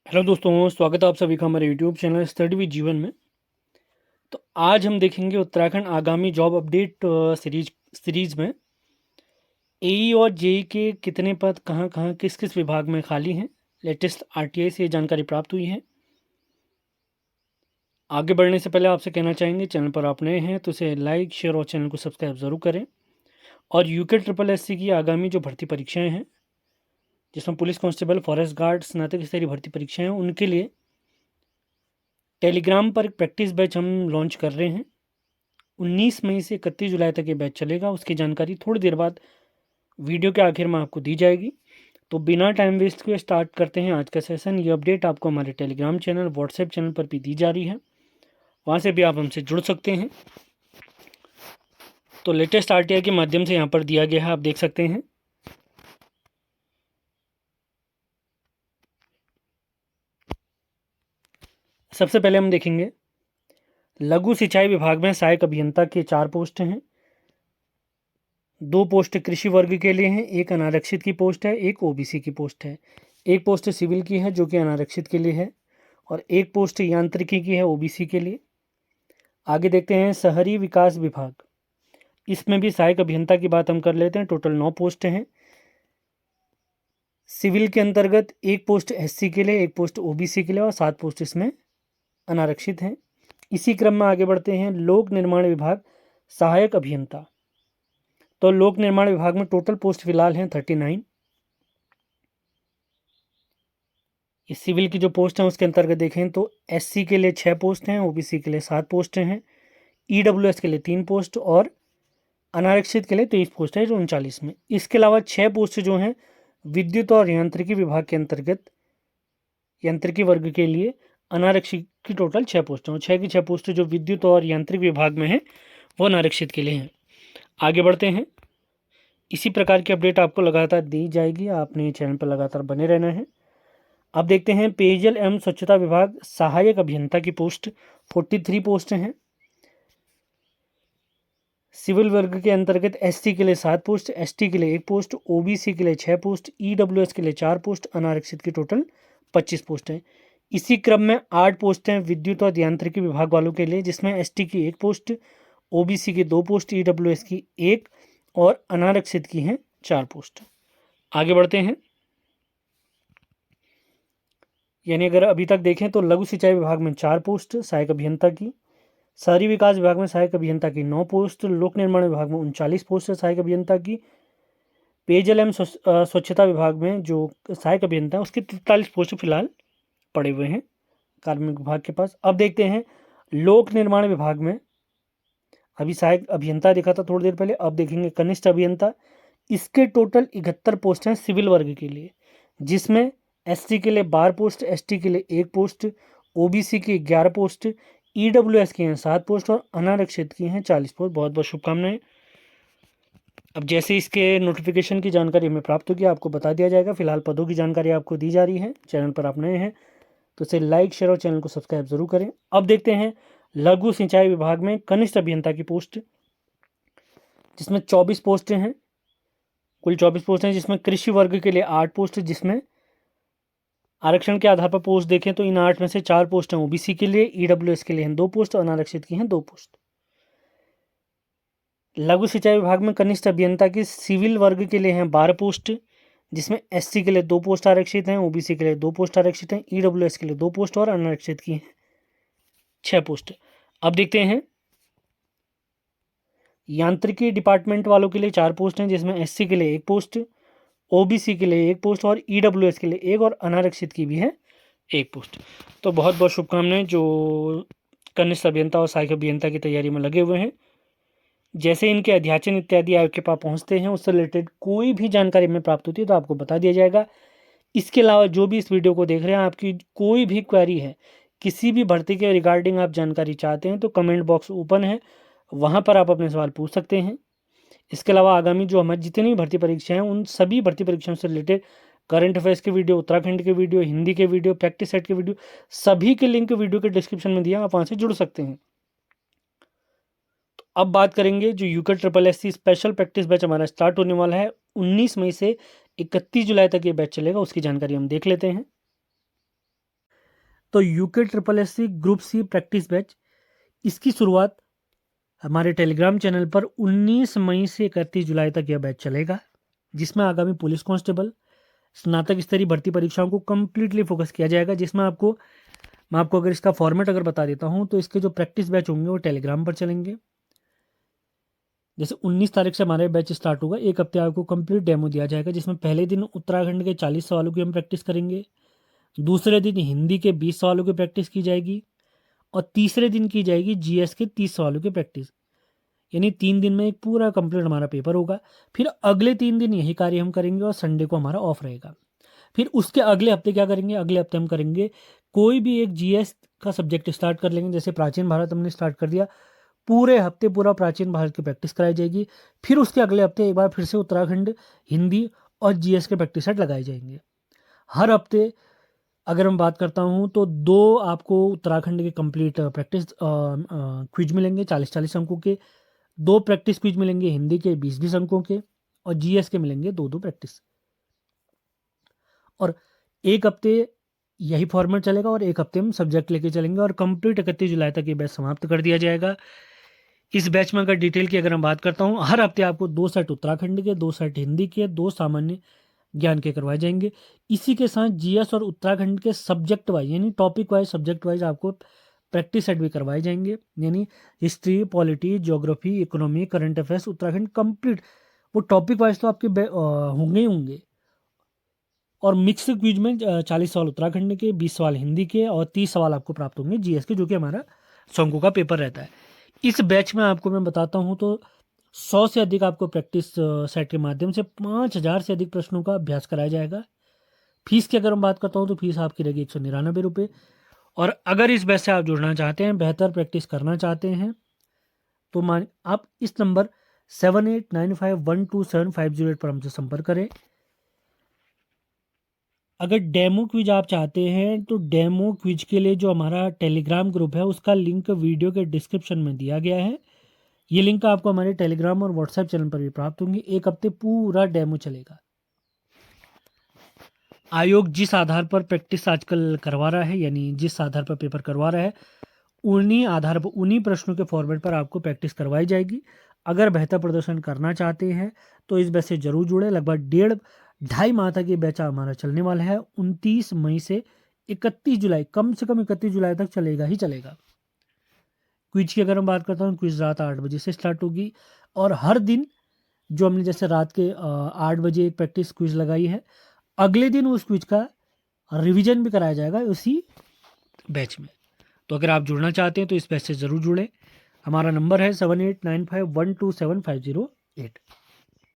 Hello दोस्तों, स्वागत है आप सभी का हमारे यूट्यूब चैनल स्टडी विद जीवन में। तो आज हम देखेंगे उत्तराखंड आगामी जॉब अपडेट सीरीज में एई और जेई के कितने पद कहां कहां किस किस विभाग में खाली हैं। लेटेस्ट आरटीआई से ये जानकारी प्राप्त हुई है। आगे बढ़ने से पहले आपसे कहना चाहेंगे, चैनल पर आप नए हैं तो इसे लाइक शेयर और चैनल को सब्सक्राइब ज़रूर करें। और यूके ट्रिपल एससी की आगामी जो भर्ती परीक्षाएँ हैं, जिसमें पुलिस कांस्टेबल, फॉरेस्ट गार्ड, स्नातक स्तरीय भर्ती परीक्षाएँ हैं, उनके लिए टेलीग्राम पर एक प्रैक्टिस बैच हम लॉन्च कर रहे हैं। 19 मई से 31 जुलाई तक ये बैच चलेगा। उसकी जानकारी थोड़ी देर बाद वीडियो के आखिर में आपको दी जाएगी। तो बिना टाइम वेस्ट किए स्टार्ट करते हैं आज का सेशन। ये अपडेट आपको हमारे टेलीग्राम चैनल, व्हाट्सएप चैनल पर भी दी जा रही है, वहाँ से भी आप हमसे जुड़ सकते हैं। तो लेटेस्ट आरटीआई के माध्यम से यहाँ पर दिया गया है, आप देख सकते हैं। सबसे पहले हम देखेंगे लघु सिंचाई विभाग में सहायक अभियंता के 4 पोस्ट हैं। 2 पोस्ट कृषि वर्ग के लिए हैं, 1 अनारक्षित की पोस्ट है, 1 ओबीसी की पोस्ट है। 1 पोस्ट सिविल की है जो कि अनारक्षित के लिए है, और 1 पोस्ट यांत्रिकी की है ओबीसी के लिए। आगे देखते हैं शहरी विकास विभाग, इसमें भी सहायक अभियंता की बात हम कर लेते हैं। टोटल 9 पोस्ट हैं। सिविल के अंतर्गत 1 पोस्ट एससी के लिए, 1 पोस्ट ओबीसी के लिए और 7 पोस्ट इसमें अनारक्षित हैं। इसी क्रम में आगे बढ़ते हैं लोक निर्माण विभाग सहायक अभियंता। तो लोक निर्माण विभाग में टोटल पोस्ट फिलहाल हैं 39। इस सिविल की जो पोस्ट हैं उसके अंतर्गत देखें तो एससी के लिए 6 पोस्ट हैं, ओबीसी के लिए 7 पोस्ट हैं, ईडब्ल्यूएस के लिए 3 पोस्ट और अनारक्षित के लिए 23 पोस्ट है जो 39 में। इसके अलावा 6 पोस्ट जो हैं विद्युत और यांत्रिकी विभाग के अंतर्गत यांत्रिकी वर्ग के लिए अनारक्षित की टोटल 6 पोस्ट हैं। 6 की 6 पोस्ट जो विद्युत और यांत्रिक विभाग में है वो अनारक्षित के लिए हैं। आगे बढ़ते हैं। इसी प्रकार की अपडेट आपको लगातार दी जाएगी, आपने चैनल पर लगातार बने रहना है। अब देखते हैं पेयजल एवं स्वच्छता विभाग सहायक अभियंता की पोस्ट 43 पोस्ट हैं। सिविल वर्ग के अंतर्गत एसटी के लिए 7 पोस्ट, एसटी के लिए 1 पोस्ट, ओबीसी के लिए 6 पोस्ट, ईडब्ल्यूएस के लिए 4 पोस्ट, अनारक्षित की टोटल 25 पोस्ट हैं। इसी क्रम में 8 पोस्ट हैं विद्युत और यांत्रिकी विभाग वालों के लिए, जिसमें एसटी की 1 पोस्ट, ओबीसी की 2 पोस्ट, ईडब्ल्यूएस की 1 और अनारक्षित की हैं 4 पोस्ट। आगे बढ़ते हैं। यानी अगर अभी तक देखें तो लघु सिंचाई विभाग में 4 पोस्ट सहायक अभियंता की, शहरी विकास विभाग में सहायक अभियंता की 9 पोस्ट, लोक निर्माण विभाग में 39 पोस्ट है सहायक अभियंता की, पेयजल एवं स्वच्छता विभाग में जो सहायक अभियंता है उसके 43 पोस्ट फिलहाल पड़े हुए हैं कार्मिक विभाग के पास। अब देखते हैं लोक निर्माण विभाग में, अभी सहायक अभियंता देखा था थोड़ी देर पहले, अब देखेंगे कनिष्ठ अभियंता। इसके टोटल 71 पोस्ट हैं सिविल वर्ग के लिए, जिसमें एसटी के लिए 12 पोस्ट, एसटी के लिए 1 पोस्ट, ओबीसी की 11 पोस्ट, ईडब्ल्यूएस की हैं 7 पोस्ट और अनारक्षित की हैं 40 पोस्ट। बहुत बहुत शुभकामनाएं। अब जैसे इसके नोटिफिकेशन की जानकारी हमें प्राप्त होगी आपको बता दिया जाएगा। फिलहाल पदों की जानकारी आपको दी जा रही है। चैनल पर आप नए हैं तो इसे लाइक शेयर और चैनल को सब्सक्राइब जरूर करें। अब देखते हैं लघु सिंचाई विभाग में कनिष्ठ अभियंता की पोस्ट, जिसमें 24 पोस्टें हैं। कुल 24 पोस्ट हैं, जिसमें कृषि वर्ग के लिए 8 पोस्ट, जिसमें आरक्षण के आधार पर पोस्ट देखें तो इन 8 में से 4 पोस्ट हैं ओबीसी के लिए, ईडब्ल्यूएस के लिए हैं 2 पोस्ट, अनारक्षित की हैं 2 पोस्ट। लघु सिंचाई विभाग में कनिष्ठ अभियंता की सिविल वर्ग के लिए हैं 12 पोस्ट, जिसमें एससी के लिए 2 पोस्ट आरक्षित हैं, ओबीसी के लिए 2 पोस्ट आरक्षित हैं, ईडब्ल्यूएस के लिए 2 पोस्ट और अनारक्षित की हैं 6 पोस्ट। अब देखते हैं यांत्रिकी डिपार्टमेंट वालों के लिए 4 पोस्ट हैं, जिसमें एससी के लिए 1 पोस्ट, ओबीसी के लिए 1 पोस्ट और ईडब्ल्यूएस के लिए 1 और अनारक्षित की भी है 1 पोस्ट। तो बहुत बहुत शुभकामनाएं जो कनिष्ठ अभियंता और सहायक अभियंता की तैयारी में लगे हुए हैं। जैसे इनके अध्याचन इत्यादि आपके पास पहुंचते हैं, उससे रिलेटेड कोई भी जानकारी हमें प्राप्त होती है तो आपको बता दिया जाएगा। इसके अलावा जो भी इस वीडियो को देख रहे हैं, आपकी कोई भी क्वेरी है, किसी भी भर्ती के रिगार्डिंग आप जानकारी चाहते हैं तो कमेंट बॉक्स ओपन है, वहाँ पर आप अपने सवाल पूछ सकते हैं। इसके अलावा आगामी जो हमारी जितनी भी भर्ती परीक्षाएं हैं, उन सभी भर्ती परीक्षाओं से रिलेटेड करंट अफेयर्स के वीडियो, उत्तराखंड के वीडियो, हिंदी के वीडियो, प्रैक्टिस सेट के वीडियो, सभी के लिंक वीडियो के डिस्क्रिप्शन में दिया, आप वहाँ से जुड़ सकते हैं। तो अब बात करेंगे जो UK triple S C special practice batch हमारा स्टार्ट होने वाला है 19 मई से 31 जुलाई तक ये बैच चलेगा, उसकी जानकारी हम देख लेते हैं। तो UK triple S C group C practice batch, इसकी शुरुआत हमारे टेलीग्राम चैनल पर 19 मई से 31 जुलाई तक यह बैच चलेगा, जिसमें आगामी पुलिस कांस्टेबल स्नातक स्तरीय भर्ती परीक्षाओं को कंप्लीटली फोकस किया जाएगा। जिसमें मैं आपको अगर इसका फॉर्मेट अगर बता देता हूं, तो इसके जो प्रैक्टिस बैच होंगे वो टेलीग्राम पर चलेंगे। जैसे 19 तारीख से हमारे बैच स्टार्ट होगा, एक हफ्ते आपको कंप्लीट डेमो दिया जाएगा, जिसमें पहले दिन उत्तराखंड के 40 सवालों की हम प्रैक्टिस करेंगे, दूसरे दिन हिंदी के 20 सवालों की प्रैक्टिस की जाएगी और तीसरे दिन की जाएगी जीएस के 30 सवालों की प्रैक्टिस। यानी 3 दिन में एक पूरा कंप्लीट हमारा पेपर होगा। फिर अगले 3 दिन यही कार्य हम करेंगे और संडे को हमारा ऑफ रहेगा। फिर उसके अगले हफ्ते क्या करेंगे, अगले हफ्ते हम करेंगे कोई भी एक जीएस का सब्जेक्ट स्टार्ट कर लेंगे। जैसे प्राचीन भारत हमने स्टार्ट कर दिया, पूरे हफ्ते पूरा प्राचीन भारत की प्रैक्टिस कराई जाएगी। फिर उसके अगले हफ्ते एक बार फिर से उत्तराखंड, हिंदी और जीएस के प्रैक्टिस सेट लगाए जाएंगे। हर हफ्ते अगर मैं बात करता हूँ तो 2 आपको उत्तराखंड के कंप्लीट प्रैक्टिस क्विज मिलेंगे 40-40 अंकों के, 2 प्रैक्टिस क्विज मिलेंगे हिंदी के 20-20 अंकों के, और जीएस के मिलेंगे 2-2 प्रैक्टिस। और एक हफ्ते यही फॉर्मेट चलेगा और एक हफ्ते हम सब्जेक्ट लेके चलेंगे और कंप्लीट 31 जुलाई तक ये बैच समाप्त कर दिया जाएगा। इस बैच में अगर डिटेल की अगर मैं बात करता हूँ, हर हफ्ते आपको 2 सेट उत्तराखंड के, 2 सेट हिंदी के, 2 सामान्य ज्ञान के करवाए जाएंगे। इसी के साथ जीएस और उत्तराखंड के सब्जेक्ट वाइज यानी टॉपिक वाइज सब्जेक्ट वाइज आपको प्रैक्टिस सेट भी करवाए जाएंगे। यानी history, polity, geography, economy, current affairs Uttarakhand complete वो टॉपिक वाइज तो आपके होंगे ही होंगे। और मिक्स क्विज में 40 सवाल उत्तराखंड के, 20 सवाल हिंदी के और 30 सवाल आपको प्राप्त होंगे जीएस के, जो कि हमारा 100 अंकों का पेपर रहता है। इस बैच में आपको मैं बताता हूँ तो 100 से अधिक आपको प्रैक्टिस सेट के माध्यम से 5000 से अधिक प्रश्नों का अभ्यास कराया जाएगा। फीस की अगर मैं बात करता हूँ तो फीस आपकी रहेगी 199 रुपये। और अगर इस बैच से आप जुड़ना चाहते हैं, बेहतर प्रैक्टिस करना चाहते हैं, तो आप इस नंबर 7895127508 पर हमसे संपर्क करें। अगर डेमो क्विज आप चाहते हैं तो डेमो क्विज के लिए जो हमारा टेलीग्राम ग्रुप है उसका लिंक वीडियो के डिस्क्रिप्शन में दिया गया है। ये लिंक आपको हमारे टेलीग्राम और व्हाट्सएप चैनल पर भी प्राप्त होंगे। एक हफ्ते पूरा डेमो चलेगा। आयोग जिस आधार पर प्रैक्टिस आजकल करवा रहा है, यानी जिस आधार पर पेपर करवा रहा है, उन्हीं आधार पर उन्हीं प्रश्नों के फॉर्मेट पर आपको प्रैक्टिस करवाई जाएगी। अगर बेहतर प्रदर्शन करना चाहते हैं तो इस बैच से जरूर जुड़े। लगभग 1.5-2.5 माह तक ये बैच हमारा चलने वाला है। 29 मई से 31 जुलाई, कम से कम 31 जुलाई तक चलेगा ही चलेगा। क्विज की अगर मैं बात करता हूँ, क्विज रात 8 बजे से स्टार्ट होगी और हर दिन जो हमने जैसे रात के 8 बजे एक प्रैक्टिस क्विज लगाई है, अगले दिन उस क्विज का रिवीजन भी कराया जाएगा उसी बैच में। तो अगर आप जुड़ना चाहते हैं तो इस बैच से ज़रूर जुड़ें। हमारा नंबर है 7895127508।